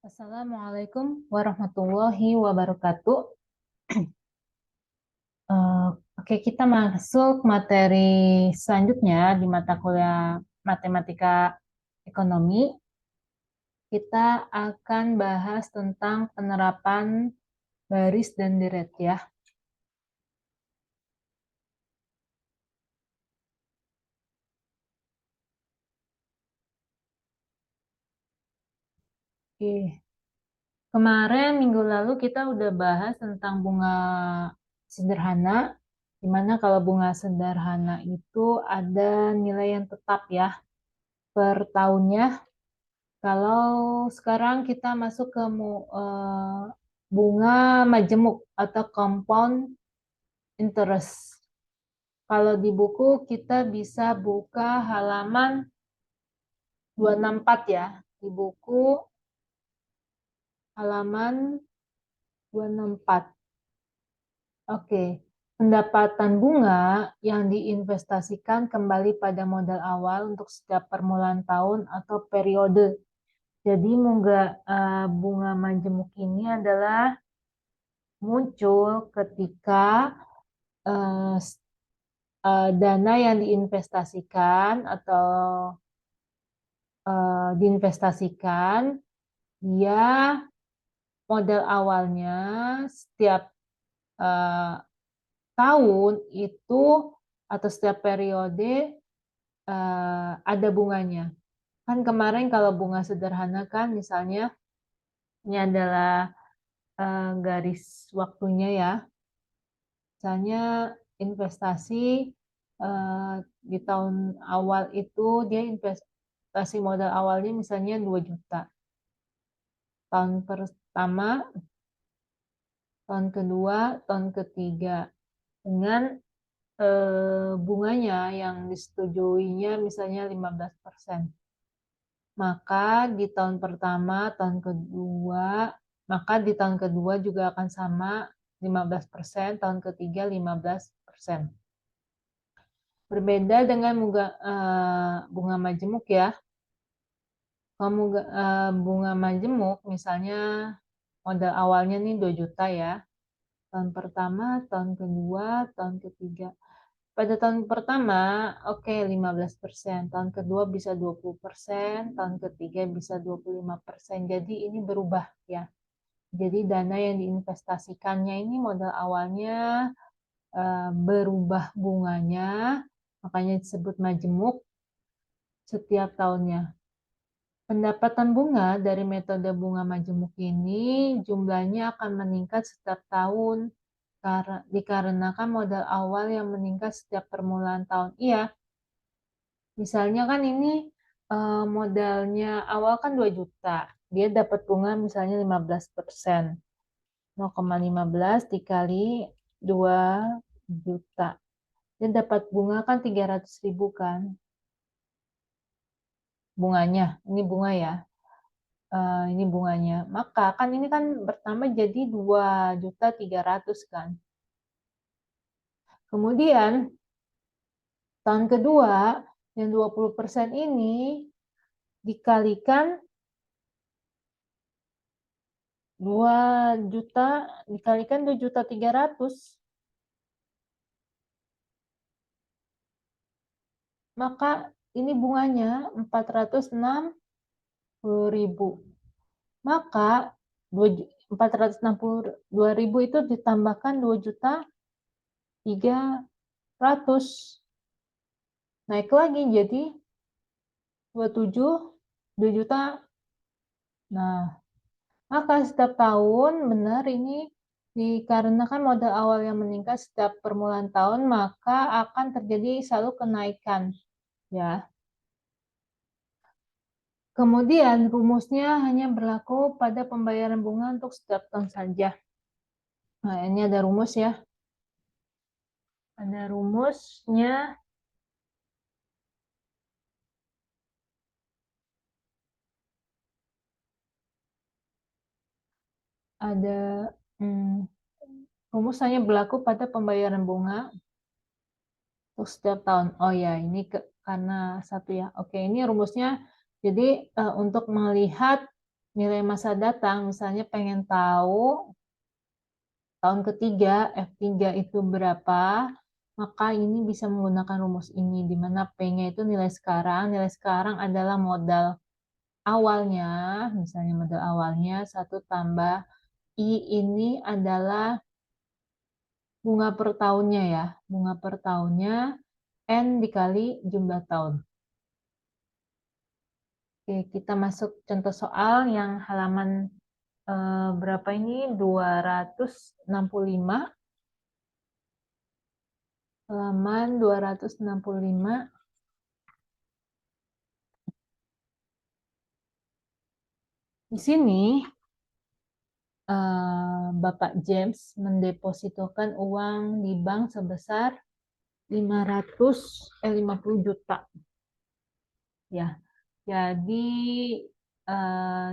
Assalamualaikum warahmatullahi wabarakatuh. Eh, Oke, kita masuk materi selanjutnya di mata kuliah Matematika Ekonomi. Kita akan bahas tentang penerapan baris dan deret ya. Oke. Kemarin minggu lalu kita udah bahas tentang bunga sederhana, di mana kalau bunga sederhana itu ada nilai yang tetap ya per tahunnya. Kalau sekarang kita masuk ke bunga majemuk atau compound interest. Kalau di buku kita bisa buka halaman 264 ya. Di buku halaman 264. Oke. Pendapatan bunga yang diinvestasikan kembali pada modal awal untuk setiap permulaan tahun atau periode. Jadi bunga majemuk ini adalah muncul ketika eh, dana yang diinvestasikan atau diinvestasikan, dia modal awalnya setiap eh, tahun itu atau setiap periode ada bunganya. Kan kemarin kalau bunga sederhana kan misalnya ini adalah garis waktunya ya. Misalnya investasi di tahun awal itu dia investasi modal awalnya misalnya 2 juta. Tahun pertama, tahun kedua, tahun ketiga. Dengan bunganya yang disetujuinya misalnya 15%. Maka di tahun pertama, maka di tahun kedua juga akan sama 15%, tahun ketiga 15%. Berbeda dengan bunga majemuk ya. Kalau bunga majemuk misalnya modal awalnya nih 2 juta ya. Tahun pertama, tahun kedua, tahun ketiga. Pada tahun pertama, oke 15%. Tahun kedua bisa 20%, tahun ketiga bisa 25%. Jadi ini berubah ya. Jadi dana yang diinvestasikannya ini modal awalnya berubah bunganya, makanya disebut majemuk setiap tahunnya. Pendapatan bunga dari metode bunga majemuk ini jumlahnya akan meningkat setiap tahun dikarenakan modal awal yang meningkat setiap permulaan tahun. Iya, misalnya kan ini modalnya awal kan 2 juta. Dia dapat bunga misalnya 15%. 0,15 dikali 2 juta. Dia dapat bunga kan 300.000 kan. Bunganya, ini bunga ya. Ini bunganya. Maka kan ini kan bertambah jadi 2.300.000 kan. Kemudian tahun kedua yang 20% ini dikalikan 2 juta dikalikan 2.300.000. Maka ini bunganya 462.000. Maka 462.000 itu ditambahkan 2.300.000. Naik lagi jadi 27, 2 juta. Nah, maka setiap tahun benar ini dikarenakan modal awal yang meningkat setiap permulaan tahun, maka akan terjadi selalu kenaikan ya. Kemudian rumusnya hanya berlaku pada pembayaran bunga untuk setiap tahun saja. Nah, ini ada rumus ya. Ada rumusnya. Ada rumus hanya berlaku pada pembayaran bunga untuk setiap tahun. Oh ya, ini karena satu ya. Oke, ini rumusnya. Jadi untuk melihat nilai masa datang, misalnya pengen tahu tahun ketiga F3 itu berapa, maka ini bisa menggunakan rumus ini, di mana P-nya itu nilai sekarang adalah modal awalnya, misalnya modal awalnya 1 tambah I ini adalah bunga per tahunnya ya, bunga per tahunnya, N dikali jumlah tahun. Oke, kita masuk contoh soal yang halaman berapa ini? 265. Halaman 265. Di sini Bapak James mendepositokan uang di bank sebesar 50 juta. Ya, jadi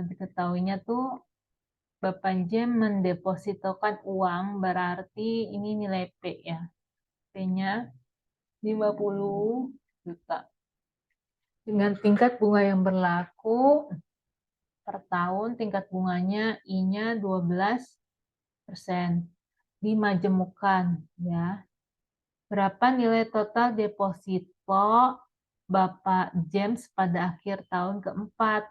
diketahuinya tuh Bapak James mendepositokan uang berarti ini nilai P ya. P-nya 50 juta. Dengan tingkat bunga yang berlaku per tahun, tingkat bunganya I-nya 12%. Dimajemukan ya. Berapa nilai total deposito Bapak James pada akhir tahun keempat?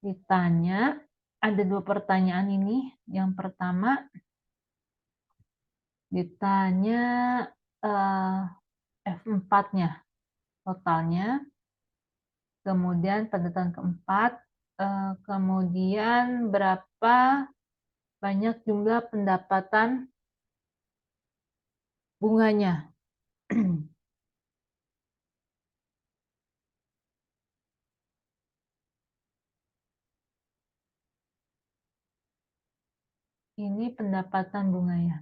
Ditanya, ada 2 pertanyaan ini. Yang pertama, ditanya F4-nya, totalnya. Kemudian pada tahun keempat, kemudian berapa banyak jumlah pendapatan bunganya. Ini pendapatan bunganya.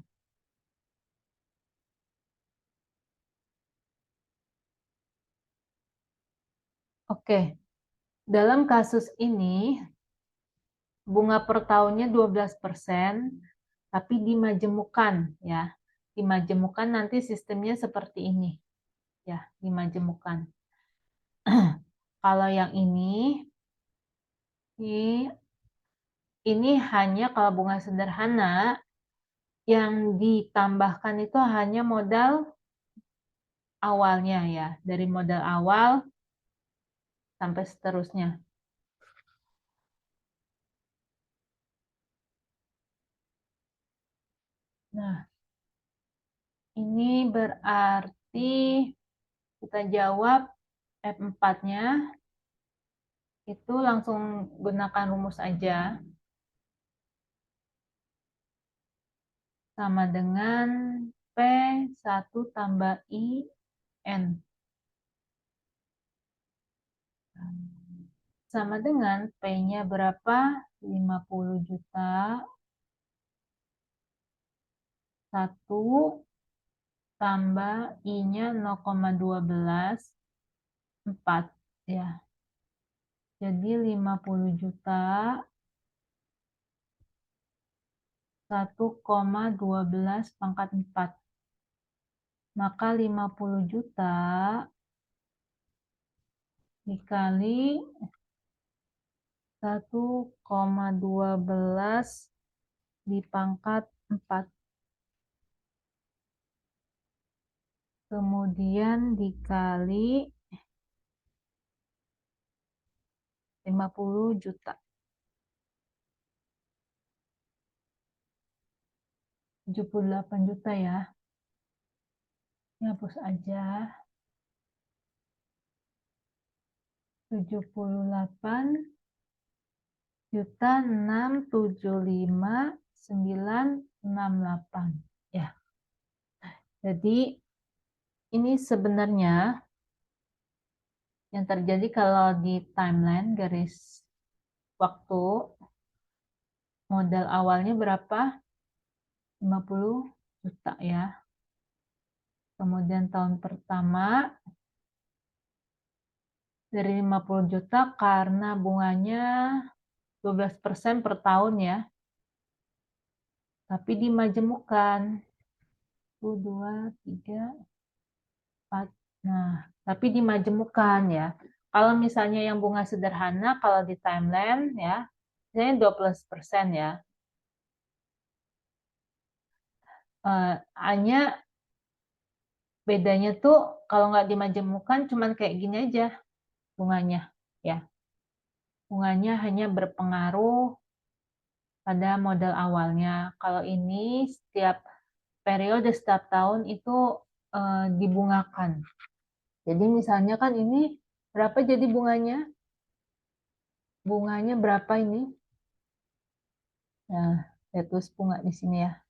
Oke, dalam kasus ini bunga per tahunnya 12%, tapi dimajemukan ya. Dimajemukan nanti sistemnya seperti ini. Ya, dimajemukan. Kalau yang ini hanya kalau bunga sederhana yang ditambahkan itu hanya modal awalnya ya, dari modal awal sampai seterusnya. Nah, ini berarti kita jawab F4-nya itu langsung gunakan rumus aja. Sama dengan P1 tambah I N. Sama dengan P-nya berapa? 50 juta. 1 tambah I-nya 0,12. 4 ya. Jadi 50 juta 1,12 pangkat 4. Maka 50 juta dikali 1,12 dipangkat 4. Kemudian dikali 50 juta. 78 juta ya. Ini hapus aja. 78 juta 675.968 ya. Jadi ini sebenarnya yang terjadi kalau di timeline garis waktu modal awalnya berapa? 50 juta ya. Kemudian tahun pertama dari 50 juta karena bunganya 12% per tahun ya. Tapi dimajemukan. 1, 2, 3, 4. Nah, tapi dimajemukan ya. Kalau misalnya yang bunga sederhana, kalau di timeline ya, misalnya 12% ya. Hanya bedanya tuh kalau nggak dimajemukan cuman kayak gini aja bunganya ya. Bunganya hanya berpengaruh pada modal awalnya. Kalau ini setiap periode, setiap tahun itu dibungakan. Jadi misalnya kan ini berapa jadi bunganya? Bunganya berapa ini? Nah, saya tulis bunga di sini ya.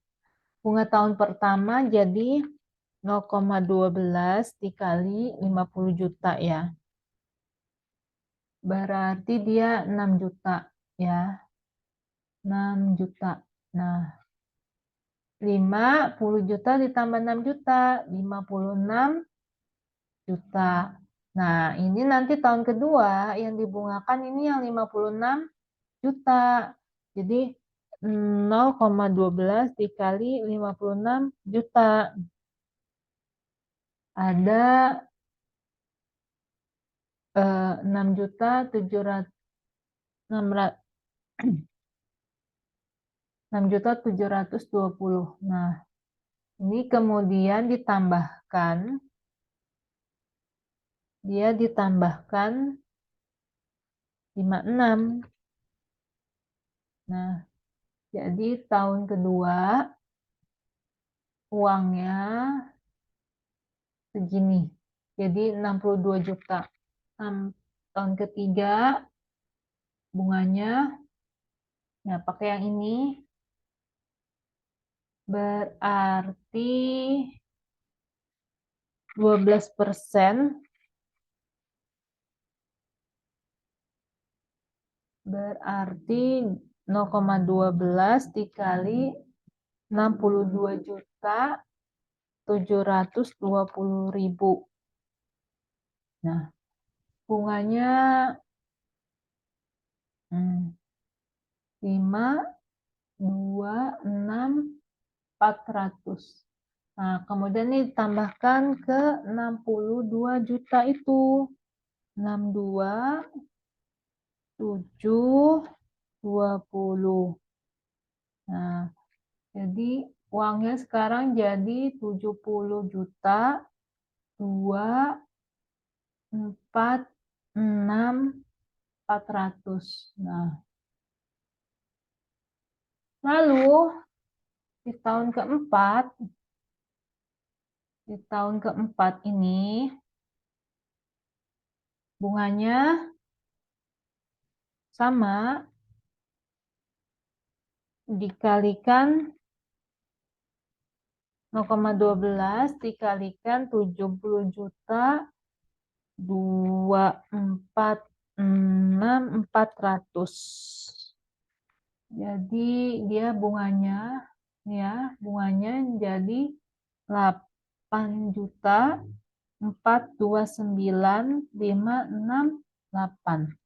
Bunga tahun pertama jadi 0,12 dikali 50 juta ya. Berarti dia 6 juta ya. 6 juta. Nah, 50 juta ditambah 6 juta, 56 juta. Nah, ini nanti tahun kedua yang dibungakan ini yang 56 juta. Jadi 0,12 dikali 56 juta. Ada 6 juta 700 6 juta 720. Nah, ini kemudian ditambahkan, dia ditambahkan 56. Nah, jadi tahun kedua uangnya segini. Jadi 62 juta. Tahun ketiga bunganya, ya pakai yang ini, berarti 12%, berarti 0,12 dikali 62 juta 720.000. Nah, bunganya 5, 2, 6, 400. Nah, kemudian ini ditambahkan ke 62 juta itu. 62, 7, 20. Nah, jadi uangnya sekarang jadi 70 juta, 2, 4, 6, 400. Nah, lalu di tahun keempat ini bunganya sama, dikalikan 0,12 dikalikan 70 juta 246.400. Jadi dia bunganya jadi 8 juta 429.568.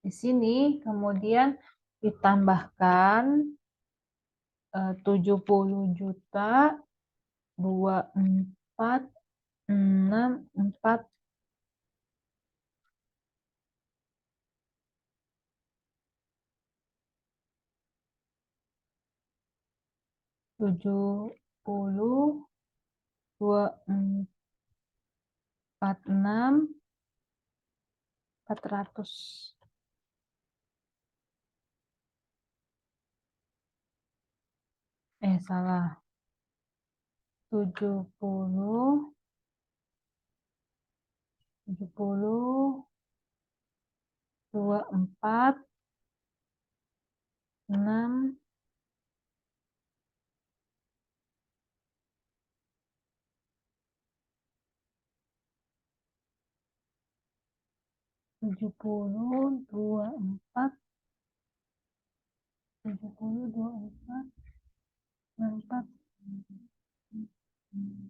Di sini kemudian ditambahkan 70 juta 2464 70 246 400. Salah. 70 24 6 70 24 70 24 64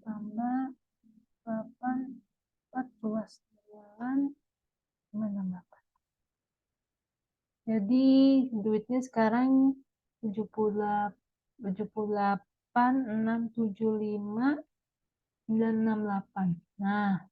tambah 8 429 menambahkan. Jadi duitnya sekarang 78 675 968. Nah,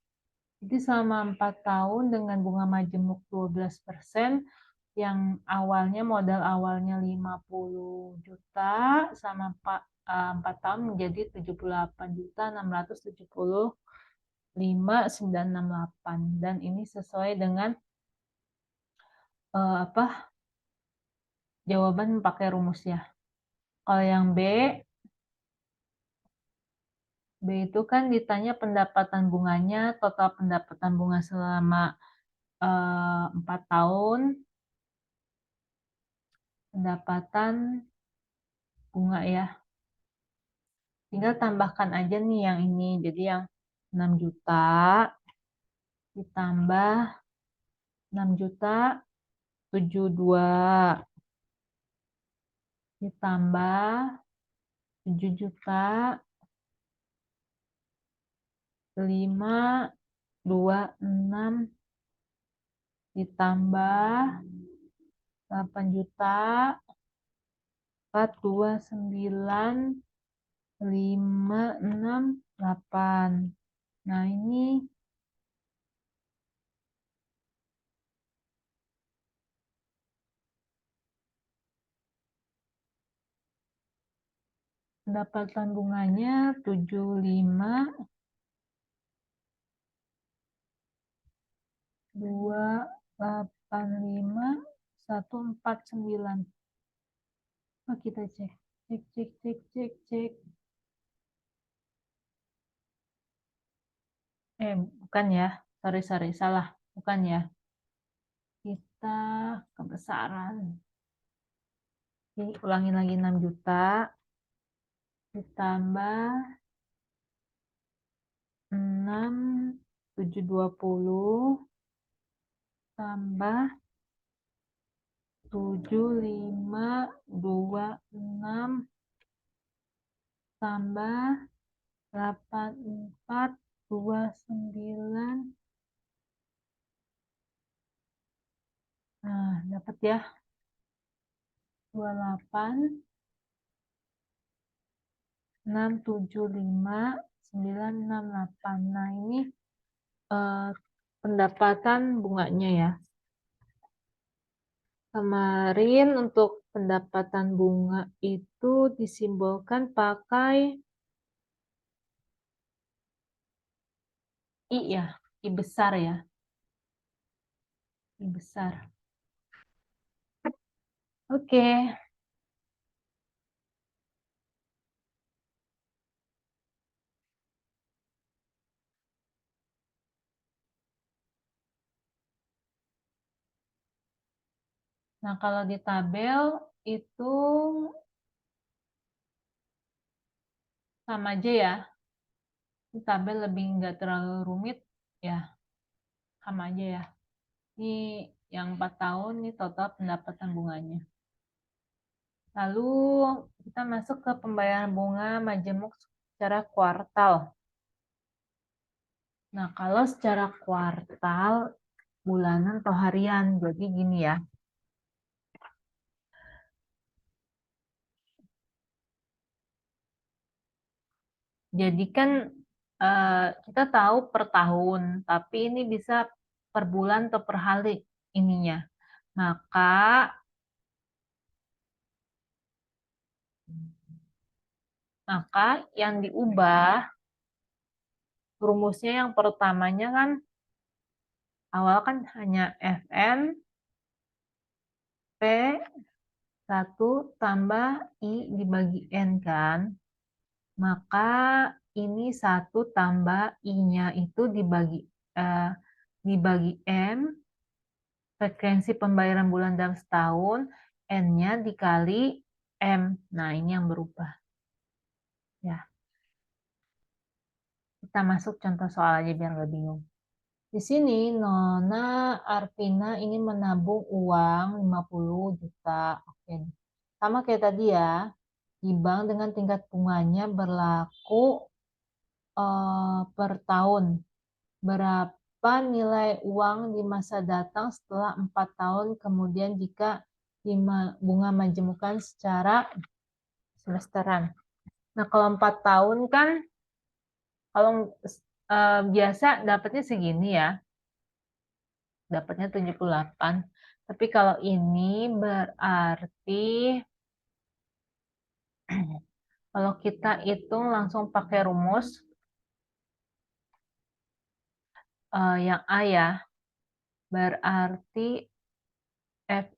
Jadi selama 4 tahun dengan bunga majemuk 12%, yang awalnya modal awalnya 50 juta sama 4 tahun menjadi 78.675.968, dan ini sesuai dengan jawaban pakai rumus ya. Kalau yang B itu kan ditanya pendapatan bunganya, total pendapatan bunga selama 4 tahun, pendapatan bunga ya. Tinggal tambahkan aja nih yang ini. Jadi yang 6 juta ditambah 6 juta 72 ditambah 7 juta 526 ditambah 8 juta 429.568. Nah, ini pendapatan bunganya 75.285.149. Oh, kita cek. Cek. Bukan ya. Sorry, salah. Bukan ya. Kita kebesaran. Jadi, ulangi lagi 6 juta. Ditambah 6.720 tambah 7.526 tambah 8.429. Nah, dapat ya 28.675.968. Nah, ini pendapatan bunganya ya. Kemarin untuk pendapatan bunga itu disimbolkan pakai I ya, I besar ya. I besar. Oke. Nah, kalau di tabel itu sama aja ya. Di tabel lebih nggak terlalu rumit ya. Sama aja ya. Ini yang 4 tahun, ini total pendapatan bunganya. Lalu kita masuk ke pembayaran bunga majemuk secara kuartal. Nah, kalau secara kuartal, bulanan atau harian. Jadi gini ya. Jadi kan kita tahu per tahun, tapi ini bisa per bulan atau per hari ininya. Maka yang diubah rumusnya yang pertamanya kan awal kan hanya Fn P1 tambah I dibagi N kan. Maka ini 1 tambah I-nya itu dibagi M, frekuensi pembayaran bulan dalam setahun, N-nya dikali M. Nah, ini yang berubah. Ya. Kita masuk contoh soal aja biar nggak bingung. Di sini Nona Arvina ini menabung uang 50 juta. Oke. Sama kayak tadi ya, di bank dengan tingkat bunganya berlaku per tahun. Berapa nilai uang di masa datang setelah 4 tahun kemudian jika bunga majemukan secara semesteran. Nah, kalau 4 tahun kan, kalau biasa dapatnya segini ya. Dapatnya 78. Tapi kalau ini berarti kalau kita hitung langsung pakai rumus yang A ya, berarti F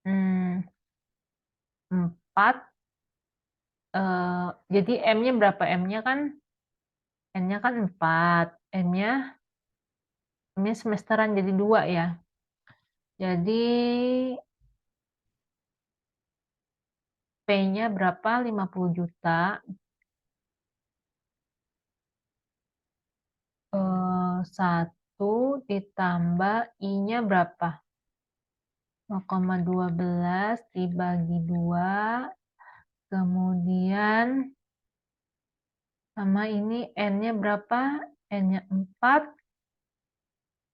4, jadi M-nya berapa? M-nya kan N-nya kan 4, M-nya semesteran jadi 2 ya. Jadi P-nya berapa? 50 juta. 1 ditambah I-nya berapa? 0,12 dibagi 2. Kemudian sama ini N-nya berapa? N-nya 4.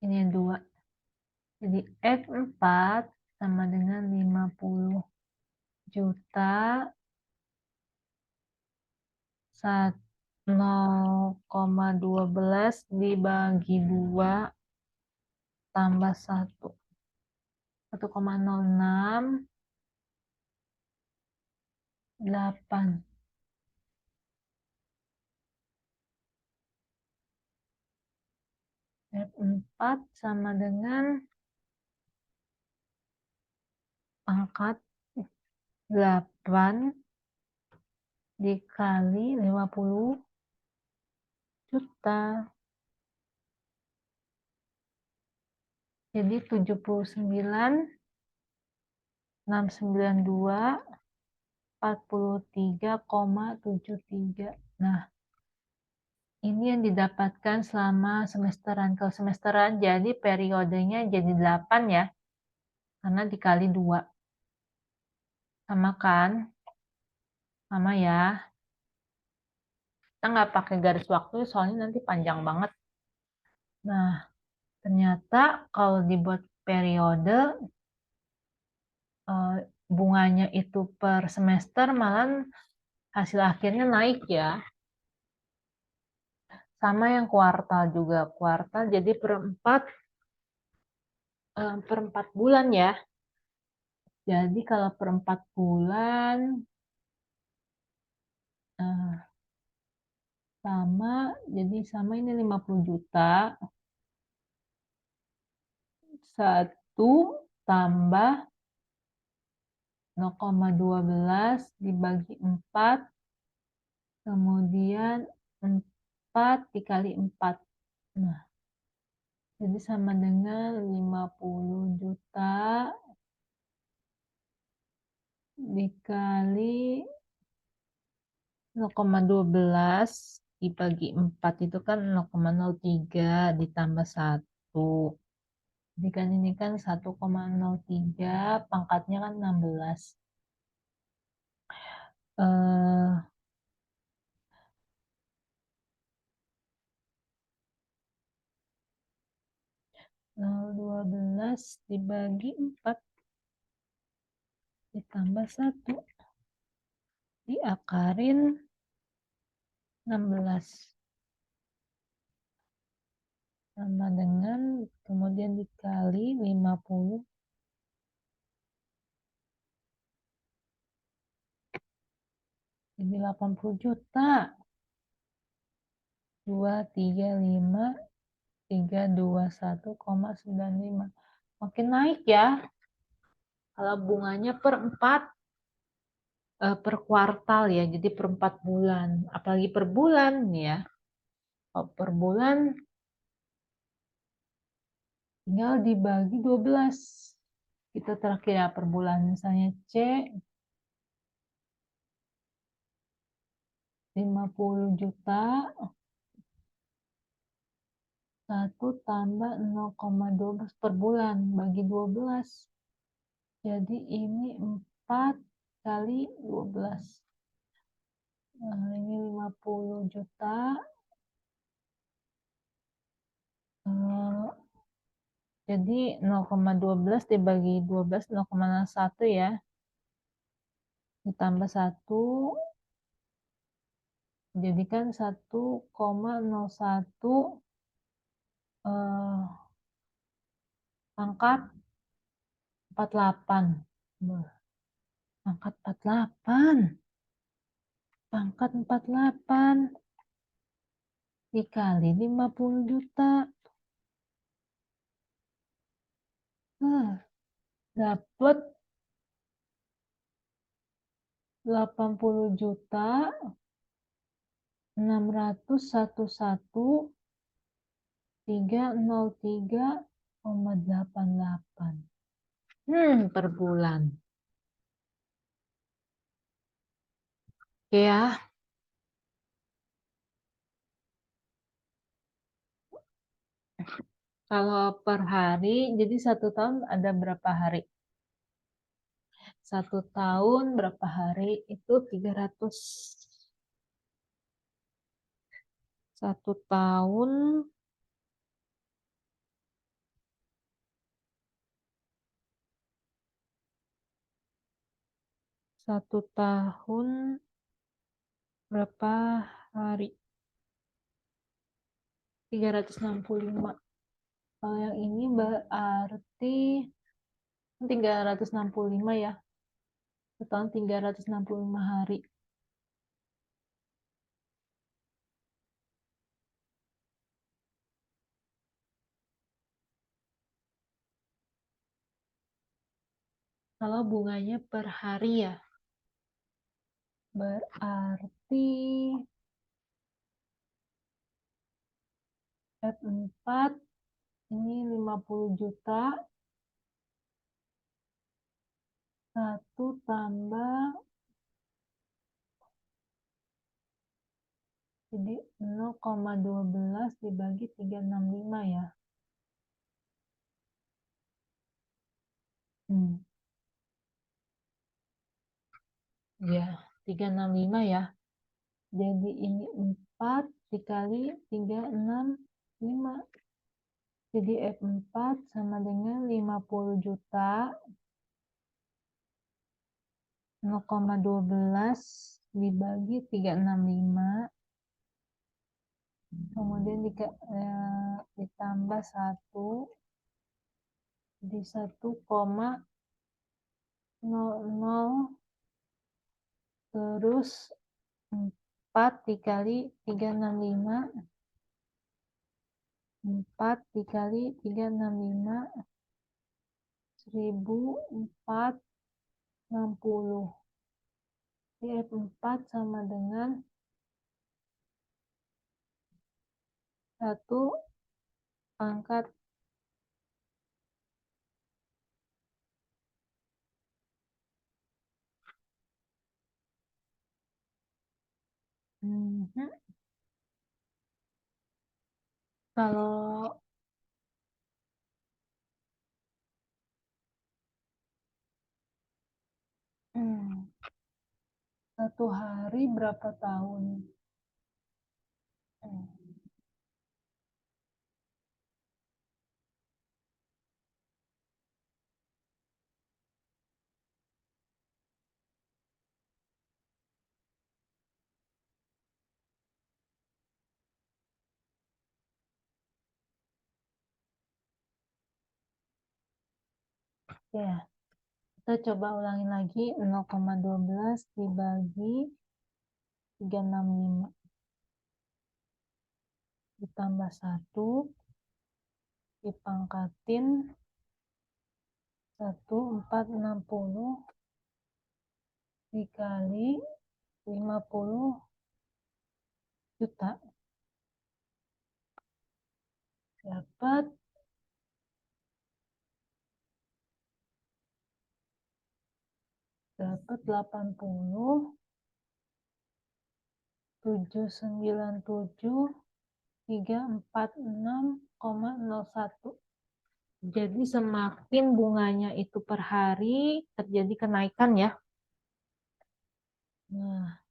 Ini 2. Jadi F4 sama dengan 50 juta 0,12 dibagi 2 tambah 1. 1,06 F4 sama dengan pangkat 8 dikali 50 juta. Jadi 79,692 43,73. Nah, ini yang didapatkan selama semesteran. Kalau semesteran jadi periodenya jadi 8 ya. Karena dikali 2. Sama kan? Sama ya. Kita nggak pakai garis waktu soalnya nanti panjang banget. Nah, ternyata kalau dibuat periode, bunganya itu per semester malah hasil akhirnya naik ya. Sama yang kuartal juga. Kuartal jadi per 4 bulan ya. Jadi kalau per 4 bulan sama, jadi sama ini 50 juta. 1 tambah 0,12 dibagi 4, kemudian 4 dikali 4. Nah, jadi sama dengan 50 juta dikali 0,12 dibagi 4 itu kan 0,03 ditambah 1. Jadi kan ini kan 1,03, pangkatnya kan 16. 0,12 dibagi 4 ditambah 1 diakarin 16 sama dengan kemudian dikali 50 jadi 80 juta. 235,321,95. Makin naik ya. Kalau bunganya per 4 per kuartal ya, jadi per 4 bulan. Apalagi per bulan nih ya. Kalau per bulan tinggal dibagi 12. Kita terakhir ya per bulan. Misalnya C 50 juta 1 tambah 0,12 per bulan bagi 12. Jadi ini 4 kali 12. Nah, ini 50 juta. Jadi 0,12 dibagi 12, 0,01 ya. Ditambah 1. Jadi kan 1,01 pangkat 48. Pangkat 48. Pangkat 48 dikali 50 juta. Dapat 80 juta 611.303,88 per bulan. Oke ya, kalau per hari, jadi 1 tahun ada berapa hari? 1 tahun berapa hari? Itu 300. 1 tahun 1 tahun berapa hari? 365. Kalau yang ini berarti 365 ya. 1 tahun 365 hari. Kalau bunganya per hari ya. Berarti F4 ini 50 juta. 1 tambah, jadi 0,12 dibagi 365 ya. Ya, 365 ya. Jadi ini 4 dikali 365. Jadi F4 sama dengan 50 juta 0,12 dibagi 365. Kemudian ditambah 1, jadi 1,00, terus 4 dikali 365, 4 dikali 365, 1460. Jadi F4 sama dengan 1 pangkat kalau 1 hari berapa tahun? Ya, kita coba ulangi lagi. 0,12 dibagi 365 ditambah 1 dipangkatin 1460 dikali 50 juta. Dapat 80.797.346,01. Jadi semakin bunganya itu per hari terjadi kenaikan ya. Nah,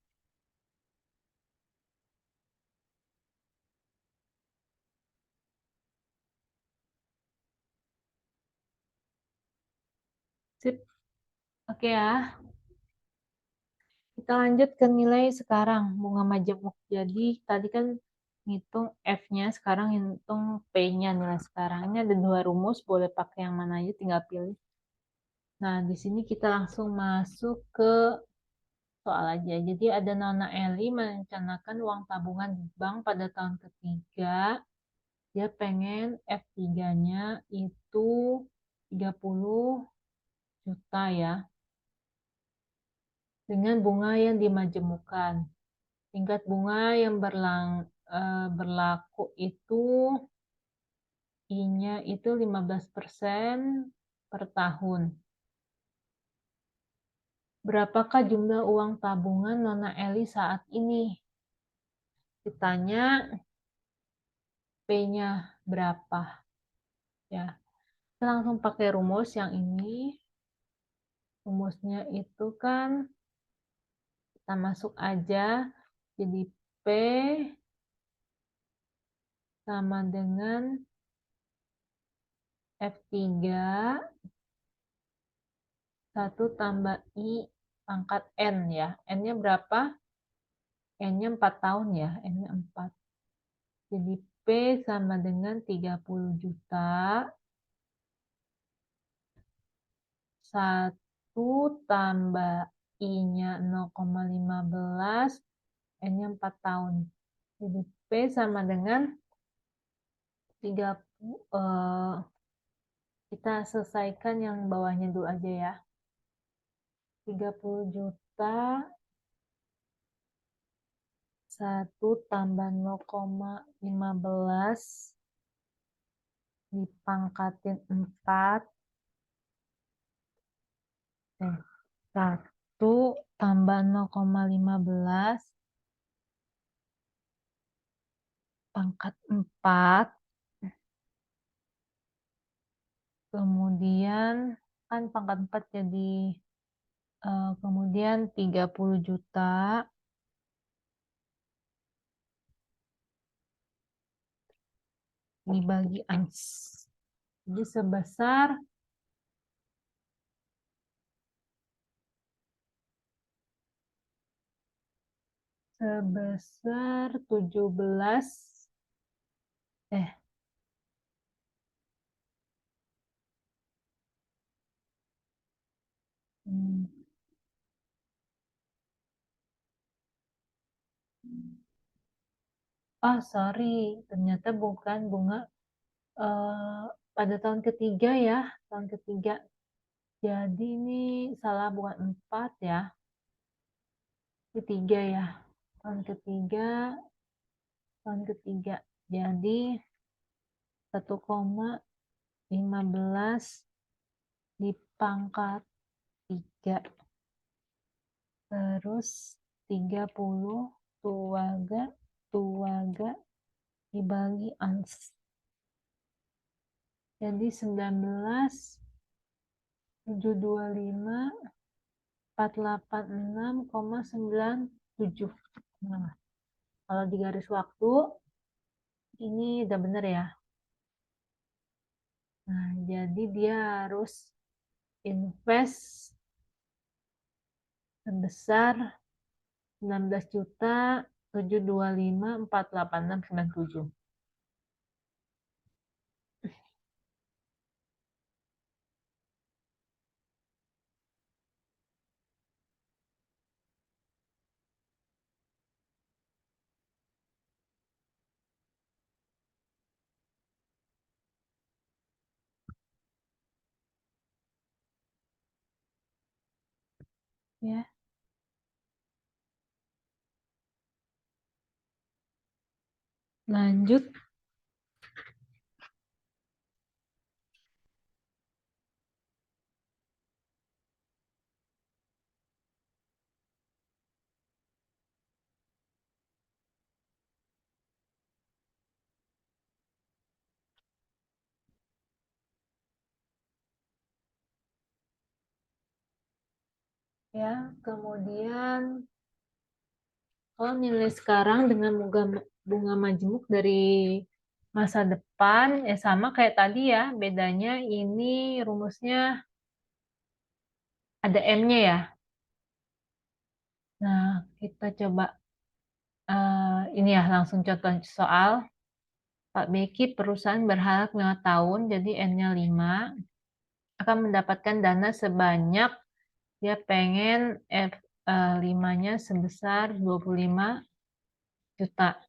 sip. Oke ya. Kita lanjut ke nilai sekarang, bunga majemuk. Jadi tadi kan ngitung F-nya, sekarang hitung P-nya nilai sekarang. Ini ada 2 rumus, boleh pakai yang mana aja, tinggal pilih. Nah, di sini kita langsung masuk ke soal aja. Jadi ada Nona Eli merencanakan uang tabungan di bank pada tahun ketiga. Dia pengen F3-nya itu 30 juta ya, dengan bunga yang dimajemukkan. Tingkat bunga yang berlaku itu I-nya itu 15% per tahun. Berapakah jumlah uang tabungan Nona Eli saat ini? Ditanya P-nya berapa ya. Kita langsung pakai rumus yang ini. Rumusnya itu kan kita masuk aja. Jadi P sama dengan F3 1 tambah I pangkat N ya. N-nya berapa? N-nya 4 tahun ya. N-nya 4. Jadi P sama dengan 30 juta. 1 tambah I-nya 0,15. N-nya 4 tahun. Jadi P sama dengan 30. Kita selesaikan yang bawahnya dulu aja ya. 30 juta 1 tambah 0,15 dipangkatin 4. 1 tambah 0,15 pangkat 4. Kemudian kan pangkat 4 jadi kemudian 30 juta dibagi ans. Jadi sebesar 17 eh hmm, sorry, ternyata bukan bunga pada tahun ketiga ya, tahun ketiga. Jadi ini salah, bukan 4 ya, ketiga ya, tahun ketiga, tahun ketiga. Jadi 1,15 dipangkat 3. Terus 30 tuaga dibagi ans. Jadi 19,725 486,97. Nah, kalau di garis waktu ini udah bener ya. Nah, jadi dia harus invest sebesar 19.725.486,97. Ya, lanjut. Ya, kemudian kalau nilai sekarang dengan bunga majemuk dari masa depan ya sama kayak tadi ya, bedanya ini rumusnya ada M-nya ya. Nah, kita coba ini ya langsung contoh soal. Pak Beki perusahaan berharap 5 tahun, jadi N-nya 5, akan mendapatkan dana sebanyak dia pengen F5-nya sebesar 25 juta.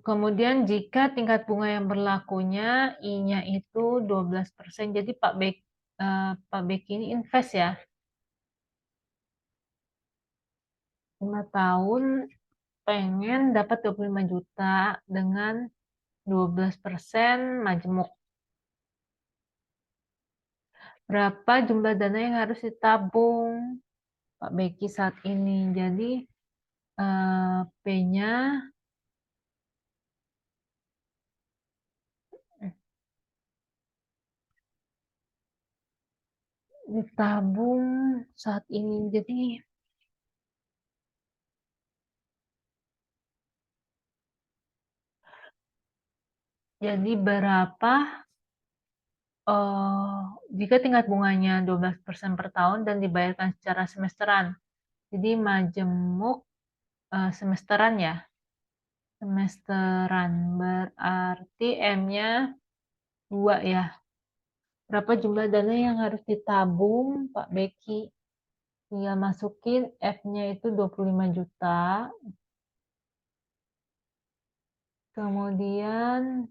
Kemudian jika tingkat bunga yang berlakunya I-nya itu 12%, jadi Pak Beki ini invest ya, 5 tahun pengen dapat 25 juta dengan 12% majemuk. Berapa jumlah dana yang harus ditabung Pak Beki saat ini? Jadi P-nya ditabung saat ini. Jadi berapa jika tingkat bunganya 12% per tahun dan dibayarkan secara semesteran. Jadi majemuk semesteran ya. Semesteran berarti M-nya 2 ya. Berapa jumlah dana yang harus ditabung Pak Beki? Tinggal masukin F-nya itu 25 juta. Kemudian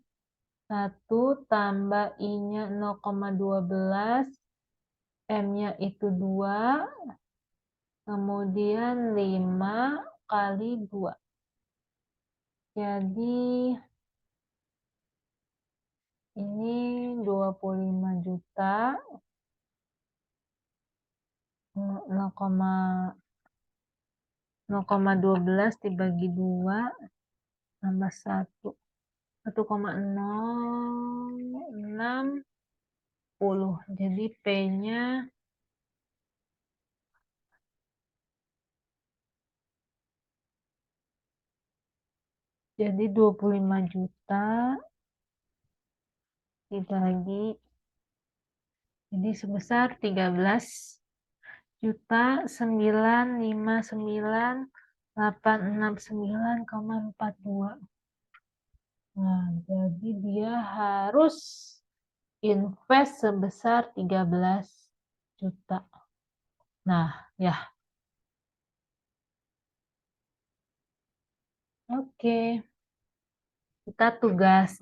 1 tambah I-nya 0,12. M-nya itu 2. Kemudian 5 kali 2. Jadi ini 25 juta 0,12 dibagi 2 tambah 1 1,060. Jadi P-nya jadi 25 juta dibagi jadi sebesar 13.959.869,42. Nah, jadi dia harus invest sebesar 13 juta. Nah, ya. Oke. Kita tugas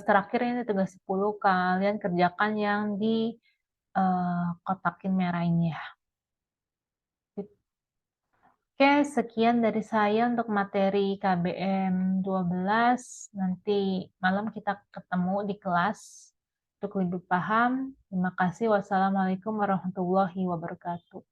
terakhir ini tugas 10, kalian kerjakan yang di kotakin merah ini ya. Oke, sekian dari saya untuk materi KBM 12. Nanti malam kita ketemu di kelas untuk lebih paham. Terima kasih. Wassalamualaikum warahmatullahi wabarakatuh.